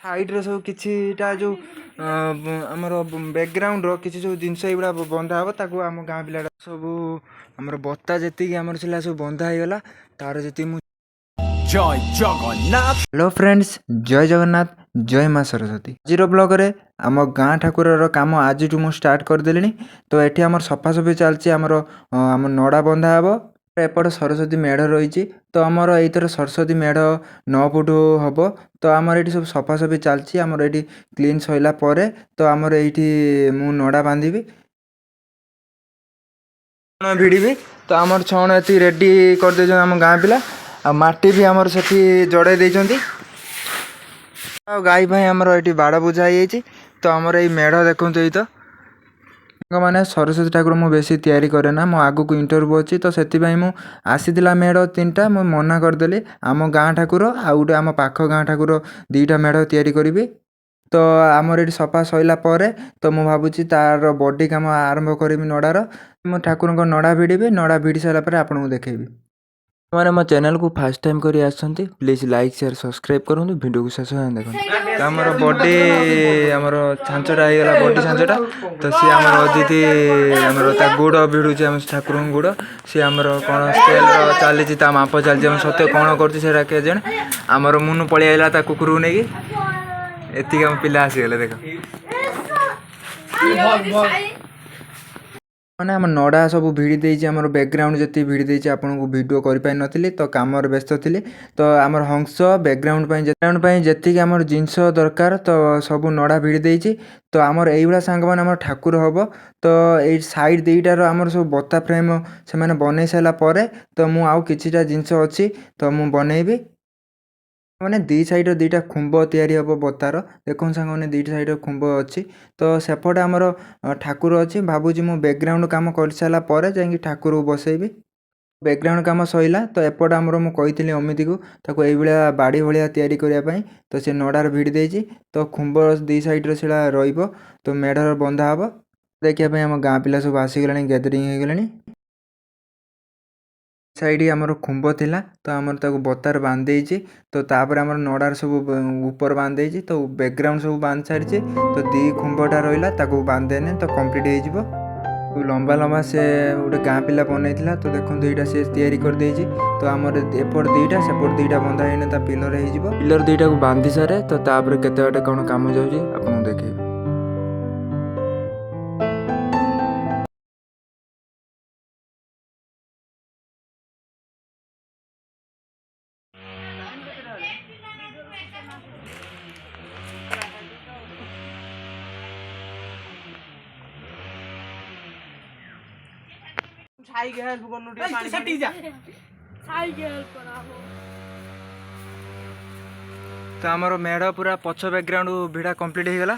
ସାଇଡ଼୍ରେ ସବୁ କିଛିଟା ଯେଉଁ ଆମର ବ୍ୟାକ୍ଗ୍ରାଉଣ୍ଡର କିଛି ସବୁ ଜିନିଷ ଏଇଗୁଡ଼ା ବନ୍ଧା ହେବ ତାକୁ ଆମ ଗାଁ ପିଲାଟା ସବୁ ଆମର ବତା ଯେତିକି ଆମର ଥିଲା ସବୁ ବନ୍ଧା ହେଇଗଲା ତାର ଯେତିକି ମୁଁ ଜୟ ଜଗନ୍ନାଥ। ହ୍ୟାଲୋ ଫ୍ରେଣ୍ଡସ୍, ଜୟ ଜଗନ୍ନାଥ, ଜୟ ମା ସରସ୍ୱତୀ। ଆଜିର ବ୍ଲଗରେ ଆମ ଗାଁ ଠାକୁରର କାମ ଆଜିଠୁ ମୁଁ ଷ୍ଟାର୍ଟ କରିଦେଲିଣି। ତ ଏଠି ଆମର ସଫାସଫି ଚାଲିଛି, ଆମର ନଡ଼ା ବନ୍ଧା ହେବ। ଏପଟେ ସରସ୍ୱତୀ ମେଢ଼ ରହିଛି, ତ ଆମର ଏଇଥର ସରସ୍ୱତୀ ମେଢ଼ 9 ଫୁଟ ହେବ। ତ ଆମର ଏଇଠି ସବୁ ସଫାସଫି ଚାଲିଛି, ଆମର ଏଇଠି କ୍ଲିନ୍ ସରିଲା ପରେ ତ ଆମର ଏଇଠି ମୁଁ ନଡ଼ା ବାନ୍ଧିବି, ଭିଡ଼ିବି। ତ ଆମର ଛଣ ଏତିକି ରେଡ଼ି କରିଦେଇଛନ୍ତି ଆମ ଗାଁ ପିଲା, ଆଉ ମାଟି ବି ଆମର ସେଠି ଜଡ଼େଇ ଦେଇଛନ୍ତି। ଆଉ ଗାଈ ପାଇଁ ଆମର ଏଇଠି ବାଡ଼ ବୁଝା ହେଇଯାଇଛି। ତ ଆମର ଏଇ ମେଢ଼ ଦେଖନ୍ତୁ, ଏଇ ତ ମାନେ ସରସ୍ୱତୀ ଠାକୁର ମୁଁ ବେଶୀ ତିଆରି କରେ ନା, ମୋ ଆଗକୁ ଇଣ୍ଟରଭ୍ୟୁ ଅଛି, ତ ସେଥିପାଇଁ ମୁଁ ଆସିଥିଲା ମେଢ଼ 3ଟା, ମୁଁ ମନା କରିଦେଲି। ଆମ ଗାଁ ଠାକୁର ଆଉ ଗୋଟେ ଆମ ପାଖ ଗାଁ ଠାକୁର 2ଟା ମେଢ଼ ତିଆରି କରିବି। ତ ଆମର ଏଠି ସଫା ସରିଲା ପରେ ତ ମୁଁ ଭାବୁଛି ତାର ବଡ଼ି କାମ ଆରମ୍ଭ କରିବି ନଡ଼ାର। ମୁଁ ଠାକୁରଙ୍କ ନଡ଼ା ଭିଡ଼ିବି, ନଡ଼ା ଭିଡ଼ି ସାରିଲା ପରେ ଆପଣଙ୍କୁ ଦେଖେଇବି। ମାନେ ମୋ ଚ୍ୟାନେଲକୁ ଫାଷ୍ଟ ଟାଇମ୍ କରି ଆସିଛନ୍ତି, ପ୍ଲିଜ୍ ଲାଇକ୍ ସେୟାର ସବସ୍କ୍ରାଇବ୍ କରନ୍ତୁ, ଭିଡ଼ିଓକୁ ଶେଷ ଯାଏଁ ଦେଖନ୍ତୁ। ତ ଆମର ବଡ଼ି ଆମର ଛାଞ୍ଚଟା ହେଇଗଲା, ବଡ଼ି ଛାଞ୍ଚଟା। ତ ସିଏ ଆମର ଅଜିତି ଆମର ତା ଗୋଡ଼ ଭିଡ଼ୁଛି, ଆମ ଠାକୁରଙ୍କ ଗୋଡ଼। ସିଏ ଆମର କ'ଣ ସ୍କେଲର ଚାଲିଛି, ତା ମାପ ଚାଲିଛି, ଆମେ ସତ୍ୟ କ'ଣ କରୁଛି ସେଇଟା କେଜାଣି। ଆମର ମୁନୁ ପଳେଇ ଆଇଲା ତା କୁକୁରକୁ ନେଇକି। ଏତିକି ଆମ ପିଲା ଆସିଗଲେ ଦେଖ। ମାନେ ଆମ ନଡ଼ା ସବୁ ଭିଡ଼ି ଦେଇଛି, ଆମର ବ୍ୟାକ୍ଗ୍ରାଉଣ୍ଡ ଯେତିକି ଭିଡ଼ି ଦେଇଛି ଆପଣଙ୍କୁ ଭିଡ଼ିଓ କରିପାରିନଥିଲି, ତ କାମରେ ବ୍ୟସ୍ତ ଥିଲି। ତ ଆମର ହଂସ ବ୍ୟାକ୍ଗ୍ରାଉଣ୍ଡ ପାଇଁ ଯେତିକି ଆମର ଜିନିଷ ଦରକାର ତ ସବୁ ନଡ଼ା ଭିଡ଼ି ଦେଇଛି। ତ ଆମର ଏଇଭଳିଆ ସାଙ୍ଗମାନେ ଆମର ଠାକୁର ହେବ। ତ ଏଇ ସାଇଡ଼୍ 2ଟାର ଆମର ସବୁ ବତା ଫ୍ରେମ୍ ସେମାନେ ବନେଇ ସାରିଲା ପରେ ତ ମୁଁ ଆଉ କିଛିଟା ଜିନିଷ ଅଛି ତ ମୁଁ ବନେଇବି। ମାନେ 2 ସାଇଡ଼୍ର 2ଟା ଖୁମ୍ବ ତିଆରି ହେବ ବତାର। ଦେଖନ୍ତୁ ସାଙ୍ଗମାନେ 2ଟା ସାଇଡ଼୍ର ଖୁମ୍ବ ଅଛି। ତ ସେପଟେ ଆମର ଠାକୁର ଅଛି। ଭାବୁଛି ମୁଁ ବ୍ୟାକ୍ଗ୍ରାଉଣ୍ଡ କାମ କରିସାରିଲା ପରେ ଯାଇକି ଠାକୁରକୁ ବସେଇବି। ବ୍ୟାକ୍ଗ୍ରାଉଣ୍ଡ କାମ ସରିଲା, ତ ଏପଟେ ଆମର ମୁଁ କହିଥିଲି ଅମିତିକୁ ତାକୁ ଏଇଭଳିଆ ବାଡ଼ି ଭଳିଆ ତିଆରି କରିବା ପାଇଁ। ତ ସେ ନଡ଼ାରେ ଭିଡ଼ି ଦେଇଛି, ତ ଖୁମ୍ବ 2 ସାଇଡ଼୍ରେ ସେଇଟା ରହିବ, ତ ମେଢ଼ର ବନ୍ଧା ହେବ। ଦେଖିବା ପାଇଁ ଆମ ଗାଁ ପିଲା ସବୁ ଆସିଗଲେଣି, ଗ୍ୟାଦରିଂ ହେଇଗଲେଣି। ସାଇଡ଼ ଆମର ଖୁମ୍ବ ଥିଲା, ତ ଆମର ତାକୁ ବତାରେ ବାନ୍ଧି ଦେଇଛି। ତ ତାପରେ ଆମର ନଡ଼ାର ସବୁ ଉପରେ ବାନ୍ଧି ଦେଇଛି, ତ ବ୍ୟାକ୍ଗ୍ରାଉଣ୍ଡ ସବୁ ବାନ୍ଧି ସାରିଛି। ତ 2 ଖୁମ୍ବଟା ରହିଲା, ତାକୁ ବାନ୍ଧିଦେନେ ତ କମ୍ପ୍ଲିଟ୍ ହେଇଯିବ। ଲମ୍ବା ଲମ୍ବା ସେ ଗୋଟେ ଗାଁ ପିଲା ବନେଇଥିଲା, ତ ଦେଖନ୍ତୁ ଏଇଟା ସେ ତିଆରି କରିଦେଇଛି। ତ ଆମର ଏପଟ 2ଟା ସେପଟ 2ଟା ବନ୍ଧା ହେଇନି, ତା ପିଲର ହେଇଯିବ। ପିଲର 2ଟାକୁ ବାନ୍ଧି ସାରେ, ତ ତାପରେ କେତେ ବାଟେ କ'ଣ କାମ ଯାଉଛି ଆପଣଙ୍କୁ ଦେଖେଇବି। ତ ଆମର ମେଢ଼ ପୁରା ପଛ ବ୍ୟାକ୍ଗ୍ରାଉଣ୍ଡ ଭିଡ଼ା କମ୍ପ୍ଲିଟ୍ ହେଇଗଲା।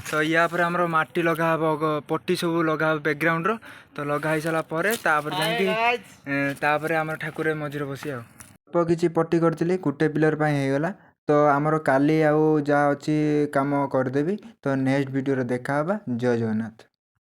ତ ୟା ପରେ ଆମର ମାଟି ଲଗା ହେବ, ପଟି ସବୁ ଲଗା ହେବ ବ୍ୟାକ୍ଗ୍ରାଉଣ୍ଡର। ତ ଲଗା ହେଇସାରିଲା ପରେ ତାପରେ ଯାଇକି ତାପରେ ଆମର ଠାକୁର ମଝିରେ ବସି ଆଉ ଅଳ୍ପ କିଛି ପଟି କରିଥିଲି, ଗୋଟେ ପିଲର ପାଇଁ ହେଇଗଲା। ତ ଆମର କାଲି ଆଉ ଯାହା ଅଛି କାମ କରିଦେବି। ତ ନେକ୍ସଟ ଭିଡ଼ିଓରେ ଦେଖା ହେବା। ଜୟ ଜଗନ୍ନାଥ।